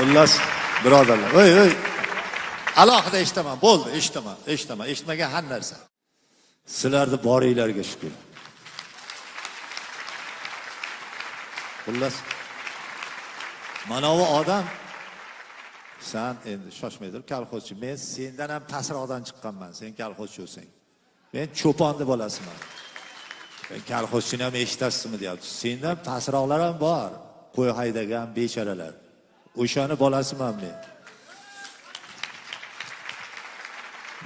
Xullas, birodarlar. Voy. Alohida eshitaman, bo'ldi, eshitaman. Eshitmagan har narsa. Sizlarni boringlarga shukr. Xullas, mana bu odam sen endi shoshmaydir, kolxozchi. Men sendan ham pastroqdan chiqqanman. Sen kolxozchi bo'lsang. Men cho'ponni bolasiman. Men kolxozchini ham eshitasizmi deyapti. Sendan pastroqlar ham bor. Qo'y haydagan bechoralar. O'shani bolasiman men.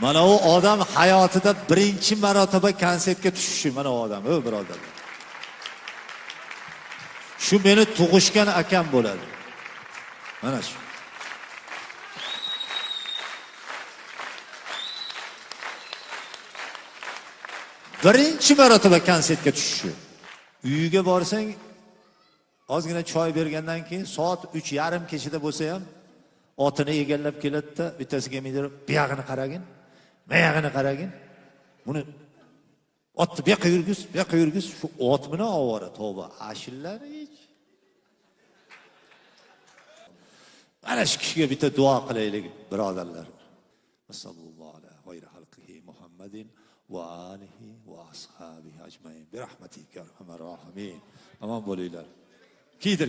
Mana u odam hayotida birinchi marotaba konsertga tushishi mana u odam, birodarlar. Shu meni tug'ishgan akam bo'ladi. Mana shu. Birinchi marotaba konsertga tushishi. Uyiga borsang, ozgina choy bergandan keyin soat 3:30 kechida bo'lsa ham otini egallab keladi-da, bittasiga mindirib, "Bu yog'ini qaragin, bu yog'ini qaragin. Buni otni bu yoqqa yurgis, shu ot bilan ovora, tavba, ashillar hech." Mana shu kishiga bitta duo qilaylik, birodarlar. Sallallohu alayhi va xalqihi Muhammadin va alihi va ashabihi ajmain. Bi rahmatika ya arhamar rohimin. Aman bo'linglar. Kiydir.